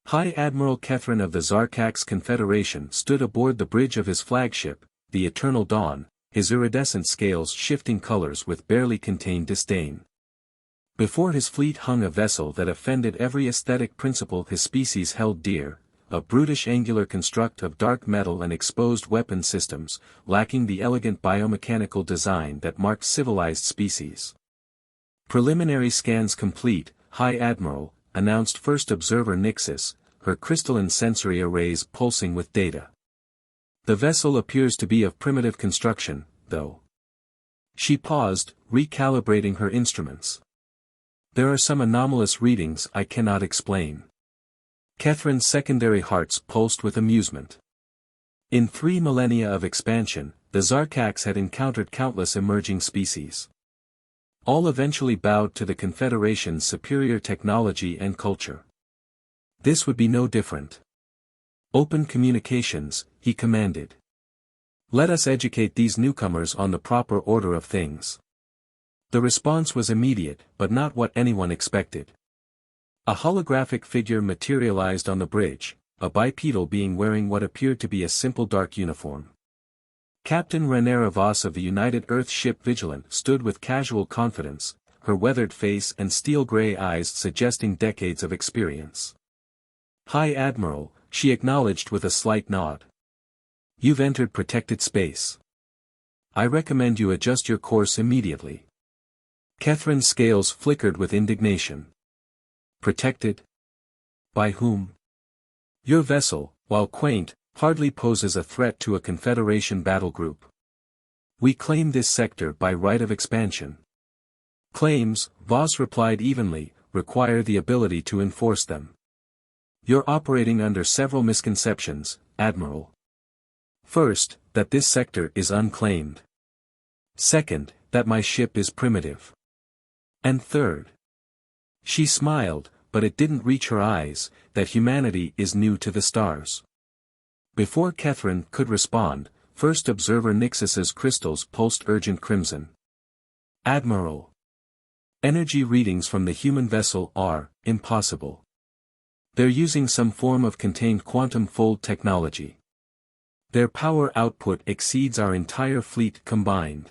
High Admiral Kethrin of the Zarkax Confederation stood aboard the bridge of his flagship, the Eternal Dawn, his iridescent scales shifting colors with barely contained disdain. Before his fleet hung a vessel that offended every aesthetic principle his species held dear, a brutish angular construct of dark metal and exposed weapon systems, lacking the elegant biomechanical design that marked civilized species. Preliminary scans complete, High Admiral, announced First Observer Nixis, her crystalline sensory arrays pulsing with data. The vessel appears to be of primitive construction, though. She paused, recalibrating her instruments. There are some anomalous readings I cannot explain. Kethrin's secondary hearts pulsed with amusement. In 3 millennia of expansion, the Zarkax had encountered countless emerging species. All eventually bowed to the Confederation's superior technology and culture. This would be no different. Open communications, he commanded. Let us educate these newcomers on the proper order of things. The response was immediate, but not what anyone expected. A holographic figure materialized on the bridge, a bipedal being wearing what appeared to be a simple dark uniform. Captain Rhaenyra Voss of the United Earth ship Vigilant stood with casual confidence, her weathered face and steel-gray eyes suggesting decades of experience. High Admiral, she acknowledged with a slight nod. You've entered protected space. I recommend you adjust your course immediately. Kethrin's scales flickered with indignation. Protected? By whom? Your vessel, while quaint, hardly poses a threat to a Confederation battle group. We claim this sector by right of expansion. Claims, Voss replied evenly, require the ability to enforce them. You're operating under several misconceptions, Admiral. First, that this sector is unclaimed. Second, that my ship is primitive. And third. She smiled, but it didn't reach her eyes, that humanity is new to the stars. Before Kethrin could respond, First Observer Nixis's crystals pulsed urgent crimson. Admiral. Energy readings from the human vessel are impossible. They're using some form of contained quantum fold technology. Their power output exceeds our entire fleet combined.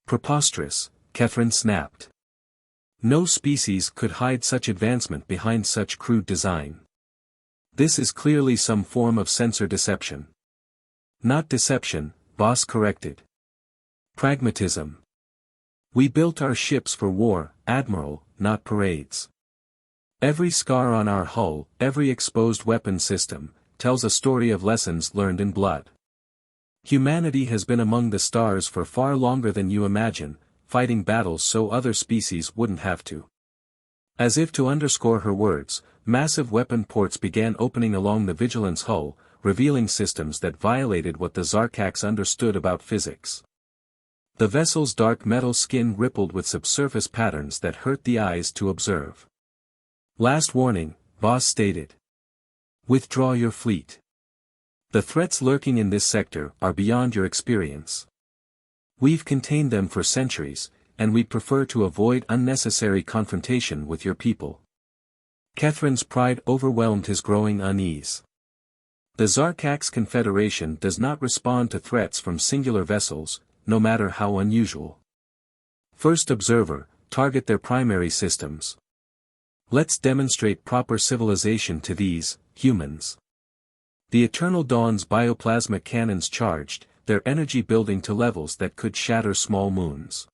Preposterous, Kethrin snapped. No species could hide such advancement behind such crude design. This is clearly some form of sensor deception. Not deception, Voss corrected. Pragmatism. We built our ships for war, Admiral, not parades. Every scar on our hull, every exposed weapon system, tells a story of lessons learned in blood. Humanity has been among the stars for far longer than you imagine, fighting battles so other species wouldn't have to. As if to underscore her words, massive weapon ports began opening along the Vigilant's hull, revealing systems that violated what the Zarkax understood about physics. The vessel's dark metal skin rippled with subsurface patterns that hurt the eyes to observe. Last warning, Voss stated. Withdraw your fleet. The threats lurking in this sector are beyond your experience. We've contained them for centuries, and we prefer to avoid unnecessary confrontation with your people. Kethrin's pride overwhelmed his growing unease. The Zarkax Confederation does not respond to threats from singular vessels, no matter how unusual. First Observer, target their primary systems. Let's demonstrate proper civilization to these, humans. The Eternal Dawn's bioplasma cannons charged, their energy building to levels that could shatter small moons.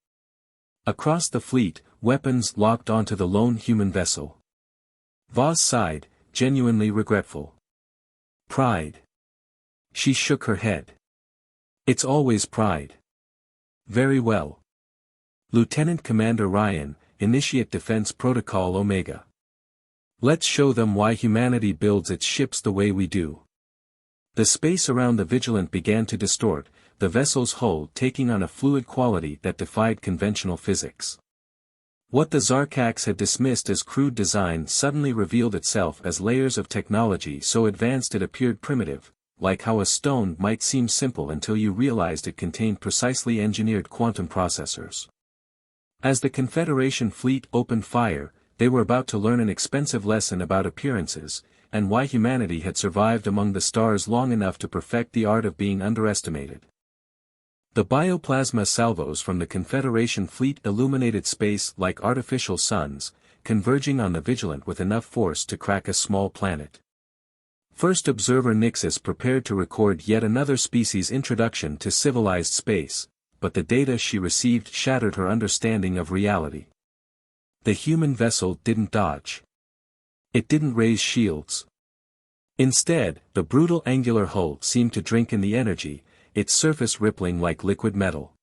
Across the fleet, weapons locked onto the lone human vessel. Voss sighed, genuinely regretful. Pride. She shook her head. It's always pride. Very well. Lieutenant Commander Ryan, initiate Defense Protocol Omega. Let's show them why humanity builds its ships the way we do. The space around the Vigilant began to distort, the vessel's hull taking on a fluid quality that defied conventional physics. What the Zarkax had dismissed as crude design suddenly revealed itself as layers of technology so advanced it appeared primitive, like how a stone might seem simple until you realized it contained precisely engineered quantum processors. As the Confederation fleet opened fire, they were about to learn an expensive lesson about appearances, and why humanity had survived among the stars long enough to perfect the art of being underestimated. The bioplasma salvos from the Confederation fleet illuminated space like artificial suns, converging on the Vigilant with enough force to crack a small planet. First observer Nixus prepared to record yet another species' introduction to civilized space, but the data she received shattered her understanding of reality. The human vessel didn't dodge. It didn't raise shields. Instead, the brutal angular hull seemed to drink in the energy, its surface rippling like liquid metal.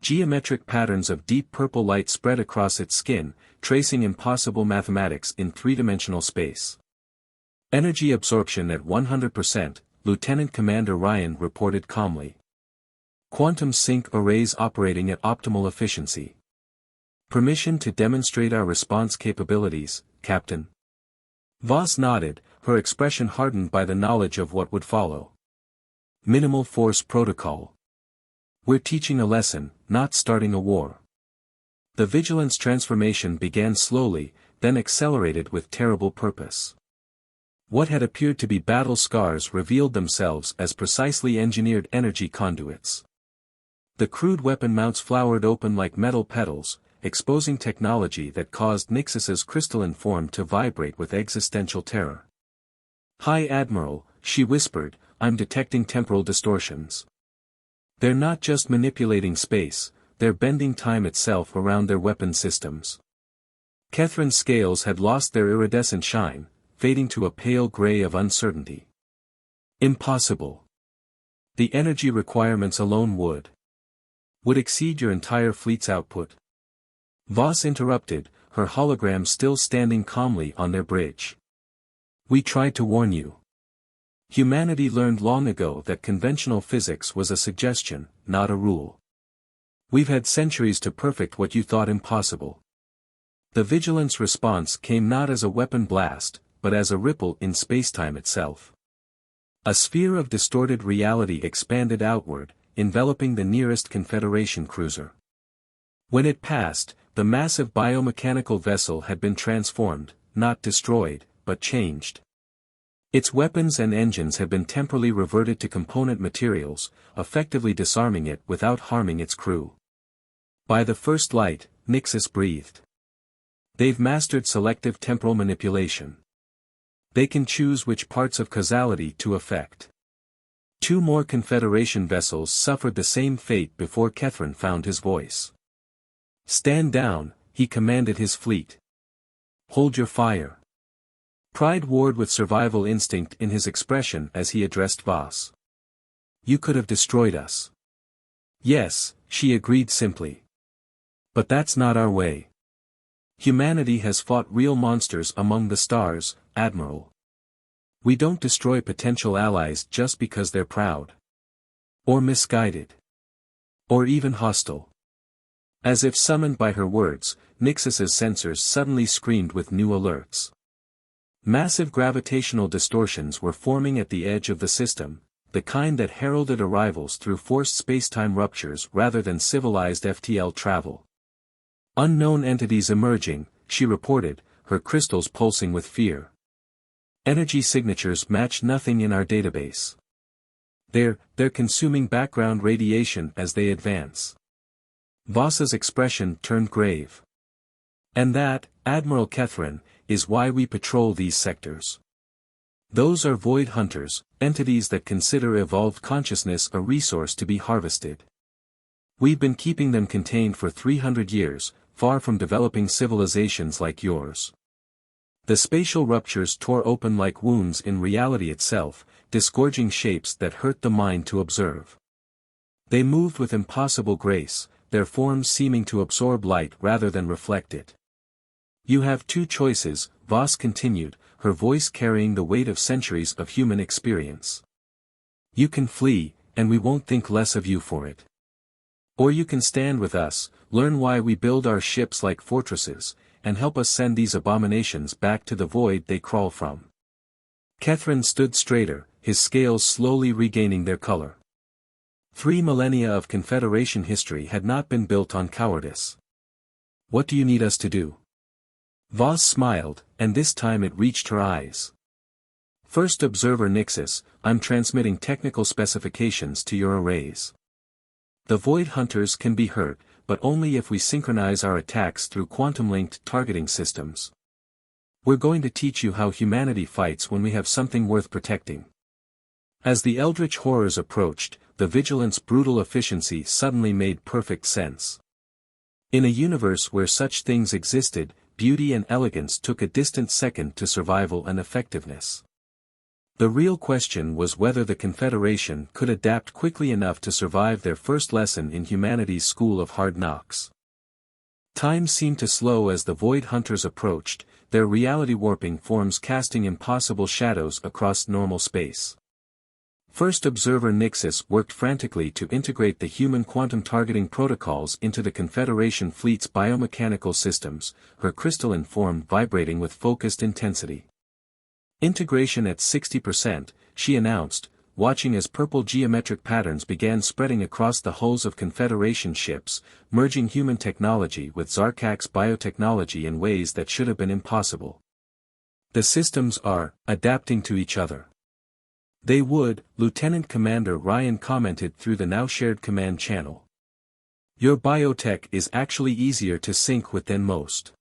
Geometric patterns of deep purple light spread across its skin, tracing impossible mathematics in three-dimensional space. Energy absorption at 100%, Lieutenant Commander Ryan reported calmly. Quantum sync arrays operating at optimal efficiency. Permission to demonstrate our response capabilities, Captain. Voss nodded, her expression hardened by the knowledge of what would follow. Minimal force protocol. We're teaching a lesson, not starting a war. The Vigilance transformation began slowly, then accelerated with terrible purpose. What had appeared to be battle scars revealed themselves as precisely engineered energy conduits. The crude weapon mounts flowered open like metal petals, exposing technology that caused Nixus's crystalline form to vibrate with existential terror. "Hi Admiral," she whispered, "I'm detecting temporal distortions. They're not just manipulating space, they're bending time itself around their weapon systems." Catherine's scales had lost their iridescent shine, fading to a pale gray of uncertainty. "Impossible. The energy requirements alone would exceed your entire fleet's output." Voss interrupted, her hologram still standing calmly on their bridge. "We tried to warn you. Humanity learned long ago that conventional physics was a suggestion, not a rule. We've had centuries to perfect what you thought impossible." The Vigilance response came not as a weapon blast, but as a ripple in spacetime itself. A sphere of distorted reality expanded outward, enveloping the nearest Confederation cruiser. When it passed, the massive biomechanical vessel had been transformed, not destroyed, but changed. Its weapons and engines had been temporarily reverted to component materials, effectively disarming it without harming its crew. By the first light, Nixus breathed. They've mastered selective temporal manipulation. They can choose which parts of causality to affect. Two more Confederation vessels suffered the same fate before Catherine found his voice. "Stand down," he commanded his fleet. "Hold your fire." Pride warred with survival instinct in his expression as he addressed Voss. "You could have destroyed us." "Yes," she agreed simply. "But that's not our way. Humanity has fought real monsters among the stars, Admiral. We don't destroy potential allies just because they're proud. Or misguided. Or even hostile." As if summoned by her words, Nixus's sensors suddenly screamed with new alerts. Massive gravitational distortions were forming at the edge of the system, the kind that heralded arrivals through forced spacetime ruptures rather than civilized FTL travel. "Unknown entities emerging," she reported, her crystals pulsing with fear. "Energy signatures match nothing in our database. They're consuming background radiation as they advance." Voss's expression turned grave. "And that, Admiral Catherine, is why we patrol these sectors. Those are void hunters, entities that consider evolved consciousness a resource to be harvested. We've been keeping them contained for 300 years, far from developing civilizations like yours." The spatial ruptures tore open like wounds in reality itself, disgorging shapes that hurt the mind to observe. They moved with impossible grace, their forms seeming to absorb light rather than reflect it. "You have two choices," Voss continued, her voice carrying the weight of centuries of human experience. "You can flee, and we won't think less of you for it. Or you can stand with us, learn why we build our ships like fortresses, and help us send these abominations back to the void they crawl from." Catherine stood straighter, his scales slowly regaining their color. 3 millennia of Confederation history had not been built on cowardice. "What do you need us to do?" Voss smiled, and this time it reached her eyes. First observer Nixus, I'm transmitting technical specifications to your arrays. The Void Hunters can be hurt, but only if we synchronize our attacks through quantum-linked targeting systems. We're going to teach you how humanity fights when we have something worth protecting. As the eldritch horrors approached, the Vigilant's brutal efficiency suddenly made perfect sense. In a universe where such things existed, beauty and elegance took a distant second to survival and effectiveness. The real question was whether the Confederation could adapt quickly enough to survive their first lesson in humanity's school of hard knocks. Time seemed to slow as the Void Hunters approached, their reality-warping forms casting impossible shadows across normal space. First observer Nixus worked frantically to integrate the human quantum targeting protocols into the Confederation fleet's biomechanical systems, her crystalline form vibrating with focused intensity. Integration at 60%, she announced, watching as purple geometric patterns began spreading across the hulls of Confederation ships, merging human technology with Zarkak's biotechnology in ways that should have been impossible. The systems are adapting to each other. They would, Lieutenant Commander Ryan commented through the now-shared command channel. Your biotech is actually easier to sync with than most.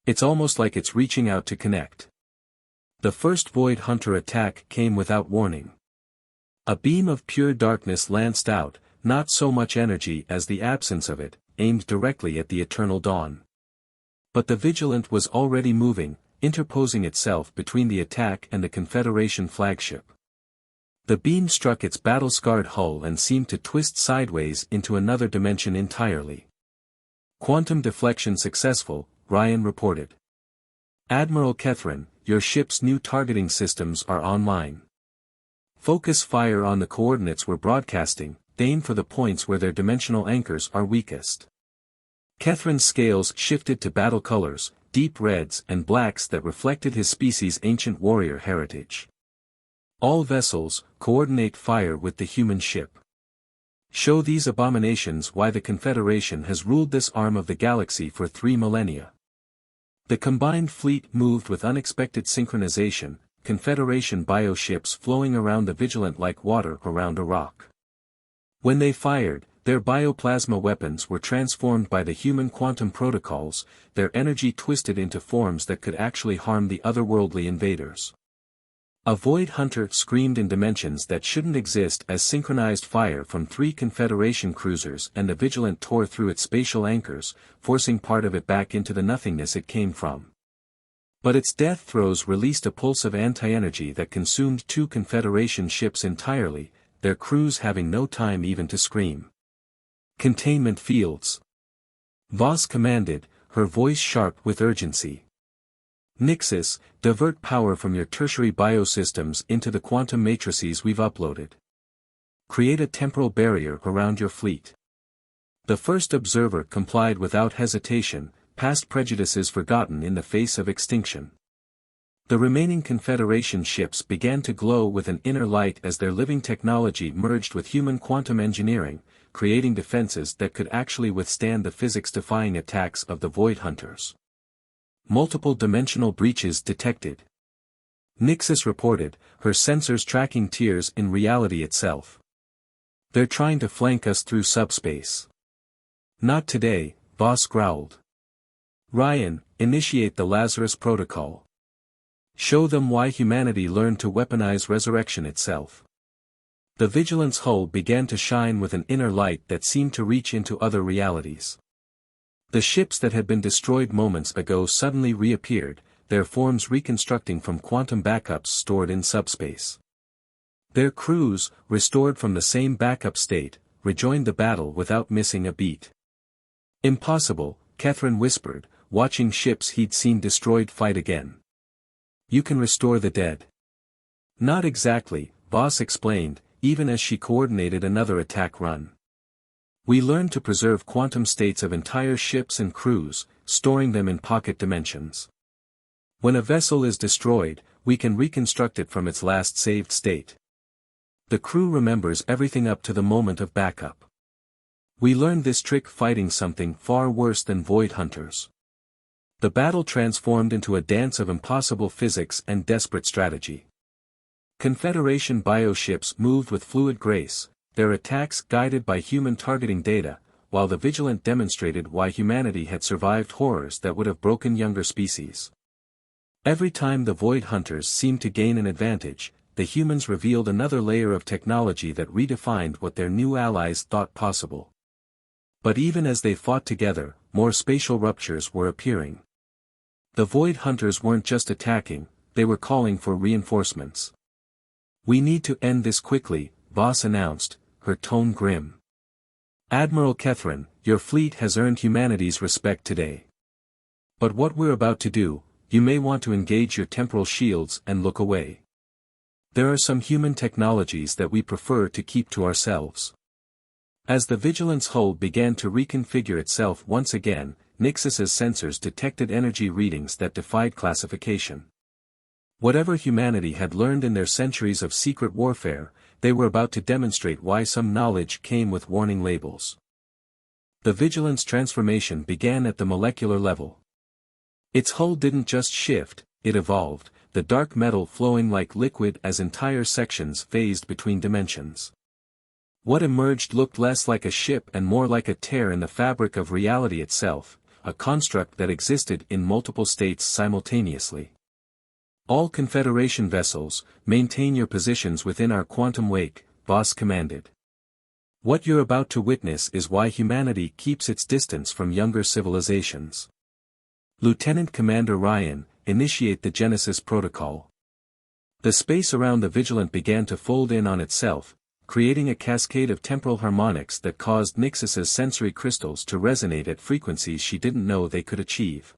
It's almost like it's reaching out to connect. The first Void Hunter attack came without warning. A beam of pure darkness lanced out, not so much energy as the absence of it, aimed directly at the Eternal Dawn. But the Vigilant was already moving, interposing itself between the attack and the Confederation flagship. The beam struck its battle-scarred hull and seemed to twist sideways into another dimension entirely. Quantum deflection successful, Ryan reported. Admiral Catherine, your ship's new targeting systems are online. Focus fire on the coordinates we're broadcasting, aim for the points where their dimensional anchors are weakest. Catherine's scales shifted to battle colors, deep reds and blacks that reflected his species' ancient warrior heritage. All vessels, coordinate fire with the human ship. Show these abominations why the Confederation has ruled this arm of the galaxy for 3 millennia. The combined fleet moved with unexpected synchronization, Confederation bioships flowing around the Vigilant like water around a rock. When they fired, their bioplasma weapons were transformed by the human quantum protocols, their energy twisted into forms that could actually harm the otherworldly invaders. A Void Hunter screamed in dimensions that shouldn't exist as synchronized fire from 3 Confederation cruisers and the Vigilant tore through its spatial anchors, forcing part of it back into the nothingness it came from. But its death throes released a pulse of anti-energy that consumed 2 Confederation ships entirely, their crews having no time even to scream. Containment fields. Voss commanded, her voice sharp with urgency. Nixus, divert power from your tertiary biosystems into the quantum matrices we've uploaded. Create a temporal barrier around your fleet. The first observer complied without hesitation, past prejudices forgotten in the face of extinction. The remaining Confederation ships began to glow with an inner light as their living technology merged with human quantum engineering, creating defenses that could actually withstand the physics-defying attacks of the Void Hunters. Multiple dimensional breaches detected. Nixus reported, her sensors tracking tears in reality itself. They're trying to flank us through subspace. Not today, Voss growled. Ryan, initiate the Lazarus Protocol. Show them why humanity learned to weaponize resurrection itself. The Vigilant's hull began to shine with an inner light that seemed to reach into other realities. The ships that had been destroyed moments ago suddenly reappeared, their forms reconstructing from quantum backups stored in subspace. Their crews, restored from the same backup state, rejoined the battle without missing a beat. Impossible, Catherine whispered, watching ships he'd seen destroyed fight again. You can restore the dead. Not exactly, Voss explained, even as she coordinated another attack run. We learned to preserve quantum states of entire ships and crews, storing them in pocket dimensions. When a vessel is destroyed, we can reconstruct it from its last saved state. The crew remembers everything up to the moment of backup. We learned this trick fighting something far worse than Void Hunters. The battle transformed into a dance of impossible physics and desperate strategy. Confederation bioships moved with fluid grace, their attacks guided by human targeting data, while the Vigilant demonstrated why humanity had survived horrors that would have broken younger species. Every time the Void Hunters seemed to gain an advantage, the humans revealed another layer of technology that redefined what their new allies thought possible. But even as they fought together, more spatial ruptures were appearing. The Void Hunters weren't just attacking, they were calling for reinforcements. "We need to end this quickly," Voss announced, her tone grim. "Admiral Catherine, your fleet has earned humanity's respect today. But what we're about to do, you may want to engage your temporal shields and look away. There are some human technologies that we prefer to keep to ourselves." As the Vigilance hull began to reconfigure itself once again, Nixus's sensors detected energy readings that defied classification. Whatever humanity had learned in their centuries of secret warfare, they were about to demonstrate why some knowledge came with warning labels. The Vigilance transformation began at the molecular level. Its hull didn't just shift, it evolved, the dark metal flowing like liquid as entire sections phased between dimensions. What emerged looked less like a ship and more like a tear in the fabric of reality itself, a construct that existed in multiple states simultaneously. "All Confederation vessels, maintain your positions within our quantum wake," Voss commanded. "What you're about to witness is why humanity keeps its distance from younger civilizations." Lieutenant Commander Ryan, initiate the Genesis Protocol. The space around the Vigilant began to fold in on itself, creating a cascade of temporal harmonics that caused Nixus's sensory crystals to resonate at frequencies she didn't know they could achieve.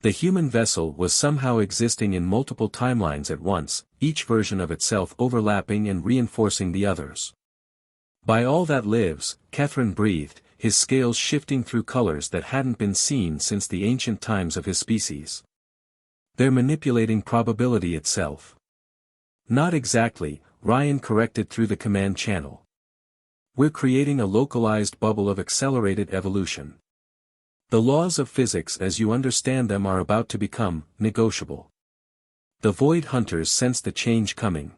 The human vessel was somehow existing in multiple timelines at once, each version of itself overlapping and reinforcing the others. "By all that lives," Catherine breathed, his scales shifting through colors that hadn't been seen since the ancient times of his species. "They're manipulating probability itself." "Not exactly," Ryan corrected through the command channel. "We're creating a localized bubble of accelerated evolution. The laws of physics as you understand them are about to become negotiable." The Void Hunters sensed the change coming.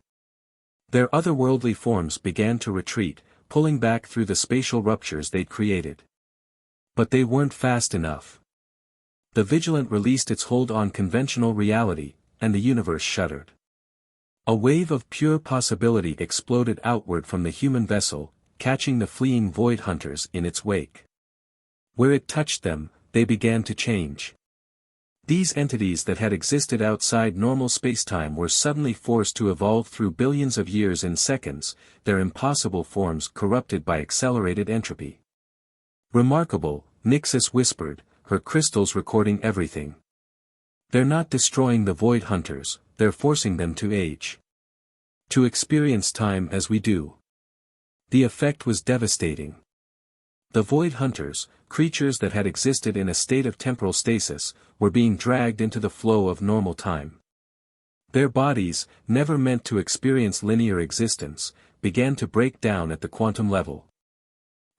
Their otherworldly forms began to retreat, pulling back through the spatial ruptures they'd created. But they weren't fast enough. The Vigilant released its hold on conventional reality, and the universe shuddered. A wave of pure possibility exploded outward from the human vessel, catching the fleeing Void Hunters in its wake. Where it touched them, they began to change. These entities that had existed outside normal spacetime were suddenly forced to evolve through billions of years in seconds, their impossible forms corrupted by accelerated entropy. "Remarkable," Nixus whispered, her crystals recording everything. "They're not destroying the Void Hunters, they're forcing them to age. To experience time as we do." The effect was devastating. The Void Hunters, creatures that had existed in a state of temporal stasis, were being dragged into the flow of normal time. Their bodies, never meant to experience linear existence, began to break down at the quantum level.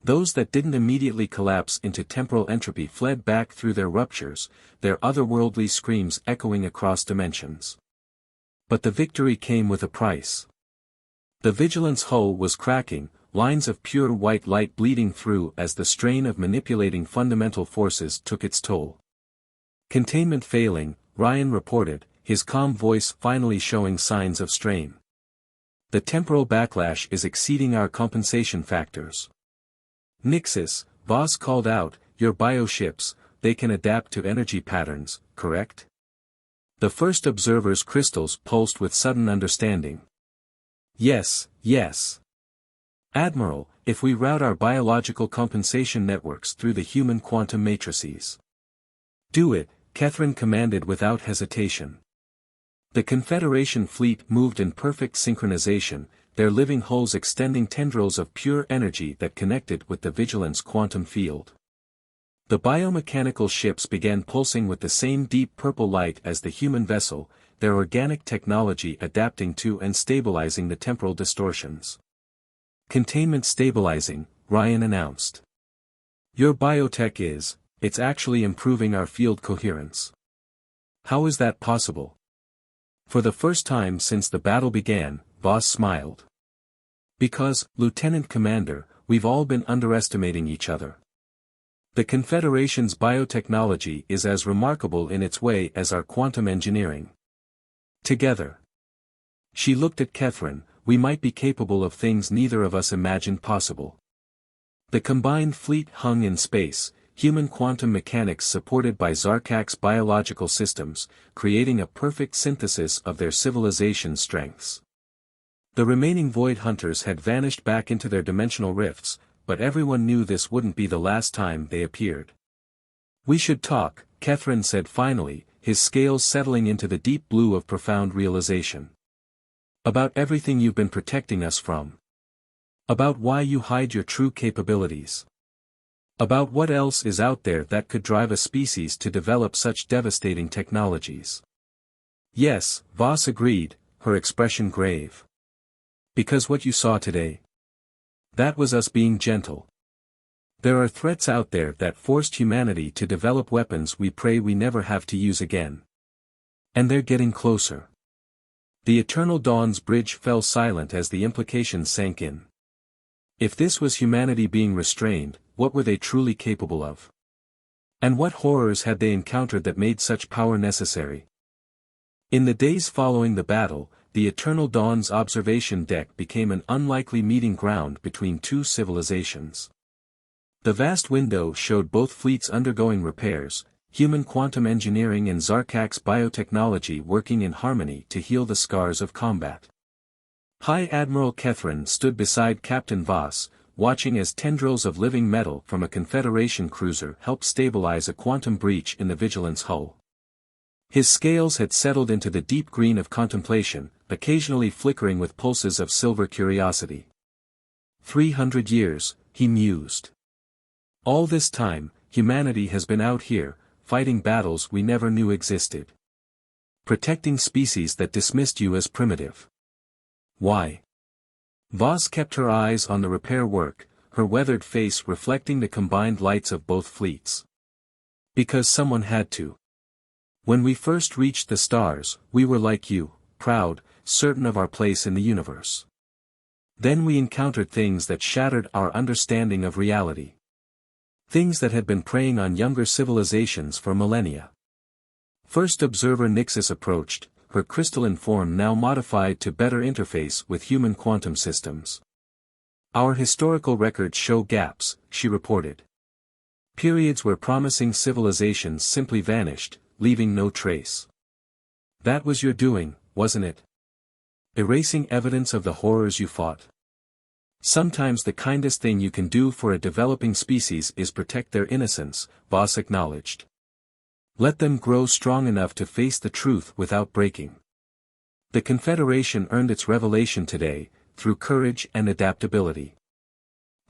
Those that didn't immediately collapse into temporal entropy fled back through their ruptures, their otherworldly screams echoing across dimensions. But the victory came with a price. The Vigilance hull was cracking, lines of pure white light bleeding through as the strain of manipulating fundamental forces took its toll. "Containment failing," Ryan reported, his calm voice finally showing signs of strain. "The temporal backlash is exceeding our compensation factors." "Nixus," Voss called out, "your bioships, they can adapt to energy patterns, correct?" The first observer's crystals pulsed with sudden understanding. "Yes, yes. Admiral, if we route our biological compensation networks through the human quantum matrices." "Do it," Catherine commanded without hesitation. The Confederation fleet moved in perfect synchronization, their living hulls extending tendrils of pure energy that connected with the Vigilance quantum field. The biomechanical ships began pulsing with the same deep purple light as the human vessel, their organic technology adapting to and stabilizing the temporal distortions. "Containment stabilizing," Ryan announced. "Your biotech it's actually improving our field coherence." "How is that possible?" For the first time since the battle began, Voss smiled. Because, Lieutenant Commander, we've all been underestimating each other. The Confederation's biotechnology is as remarkable in its way as our quantum engineering. Together. She looked at Catherine, we might be capable of things neither of us imagined possible. The combined fleet hung in space, human quantum mechanics supported by Zarkak's biological systems, creating a perfect synthesis of their civilization's strengths. The remaining Void Hunters had vanished back into their dimensional rifts, but everyone knew this wouldn't be the last time they appeared. We should talk, Catherine said finally, his scales settling into the deep blue of profound realization. About everything you've been protecting us from. About why you hide your true capabilities. About what else is out there that could drive a species to develop such devastating technologies. Yes, Voss agreed, her expression grave. Because what you saw today. That was us being gentle. There are threats out there that forced humanity to develop weapons we pray we never have to use again. And they're getting closer. The Eternal Dawn's bridge fell silent as the implications sank in. If this was humanity being restrained, what were they truly capable of? And what horrors had they encountered that made such power necessary? In the days following the battle, the Eternal Dawn's observation deck became an unlikely meeting ground between two civilizations. The vast window showed both fleets undergoing repairs, human quantum engineering and Zarkak's biotechnology working in harmony to heal the scars of combat. High Admiral Catherine stood beside Captain Voss, watching as tendrils of living metal from a Confederation cruiser helped stabilize a quantum breach in the Vigilance hull. His scales had settled into the deep green of contemplation, occasionally flickering with pulses of silver curiosity. 300 years, he mused. All this time, humanity has been out here, fighting battles we never knew existed. Protecting species that dismissed you as primitive. Why? Voss kept her eyes on the repair work, her weathered face reflecting the combined lights of both fleets. Because someone had to. When we first reached the stars, we were like you, proud, certain of our place in the universe. Then we encountered things that shattered our understanding of reality. Things that had been preying on younger civilizations for millennia. First observer Nixis approached, her crystalline form now modified to better interface with human quantum systems. Our historical records show gaps, she reported. Periods where promising civilizations simply vanished, leaving no trace. That was your doing, wasn't it? Erasing evidence of the horrors you fought. Sometimes the kindest thing you can do for a developing species is protect their innocence, Voss acknowledged. Let them grow strong enough to face the truth without breaking. The Confederation earned its revelation today, through courage and adaptability.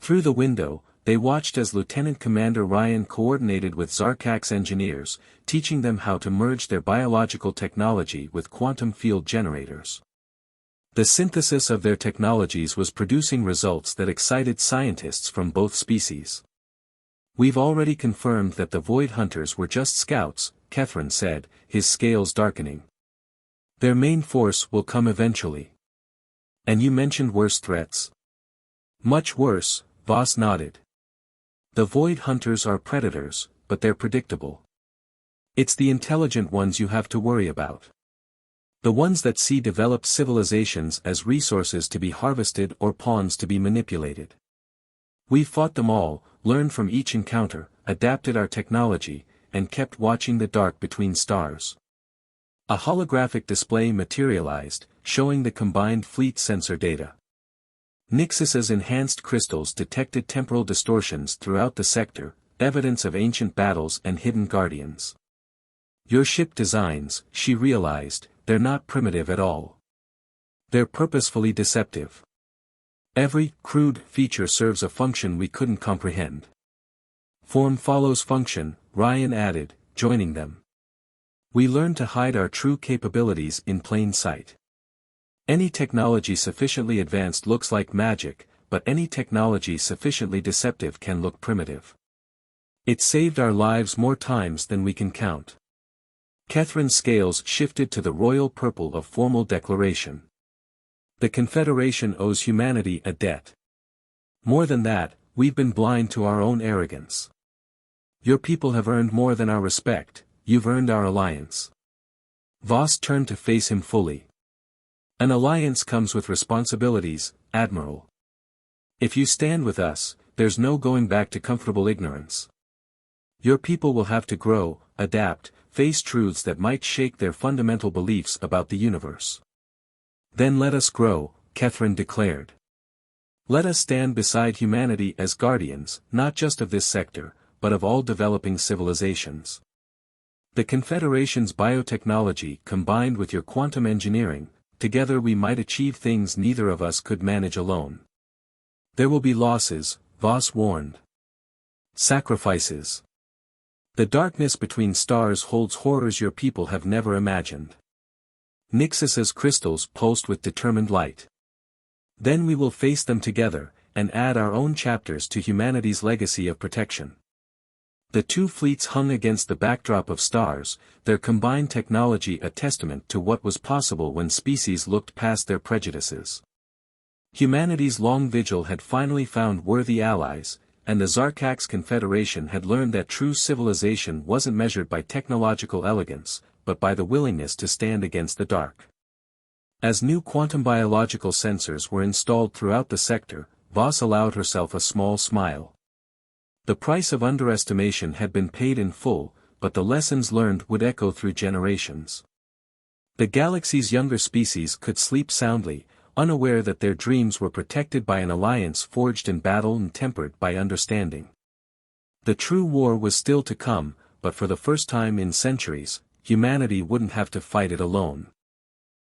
Through the window, they watched as Lieutenant Commander Ryan coordinated with Zarkak's engineers, teaching them how to merge their biological technology with quantum field generators. The synthesis of their technologies was producing results that excited scientists from both species. We've already confirmed that the Void Hunters were just scouts, Catherine said, his scales darkening. Their main force will come eventually. And you mentioned worse threats? Much worse, Voss nodded. The Void Hunters are predators, but they're predictable. It's the intelligent ones you have to worry about. The ones that see developed civilizations as resources to be harvested or pawns to be manipulated. We've fought them all, learned from each encounter, adapted our technology, and kept watching the dark between stars. A holographic display materialized, showing the combined fleet sensor data. Nixis's enhanced crystals detected temporal distortions throughout the sector, evidence of ancient battles and hidden guardians. Your ship designs, she realized, they're not primitive at all. They're purposefully deceptive. Every crude feature serves a function we couldn't comprehend. Form follows function, Ryan added, joining them. We learn to hide our true capabilities in plain sight. Any technology sufficiently advanced looks like magic, but any technology sufficiently deceptive can look primitive. It saved our lives more times than we can count. Catherine's scales shifted to the royal purple of formal declaration. The Confederation owes humanity a debt. More than that, we've been blind to our own arrogance. Your people have earned more than our respect, you've earned our alliance. Voss turned to face him fully. An alliance comes with responsibilities, Admiral. If you stand with us, there's no going back to comfortable ignorance. Your people will have to grow, adapt, face truths that might shake their fundamental beliefs about the universe. Then let us grow, Catherine declared. Let us stand beside humanity as guardians, not just of this sector, but of all developing civilizations. The Confederation's biotechnology combined with your quantum engineering, together we might achieve things neither of us could manage alone. There will be losses, Voss warned. Sacrifices. The darkness between stars holds horrors your people have never imagined. Nixus's crystals pulsed with determined light. Then we will face them together, and add our own chapters to humanity's legacy of protection. The two fleets hung against the backdrop of stars, their combined technology a testament to what was possible when species looked past their prejudices. Humanity's long vigil had finally found worthy allies, and the Zarkax Confederation had learned that true civilization wasn't measured by technological elegance, but by the willingness to stand against the dark. As new quantum biological sensors were installed throughout the sector, Voss allowed herself a small smile. The price of underestimation had been paid in full, but the lessons learned would echo through generations. The galaxy's younger species could sleep soundly, unaware that their dreams were protected by an alliance forged in battle and tempered by understanding. The true war was still to come, but for the first time in centuries, humanity wouldn't have to fight it alone.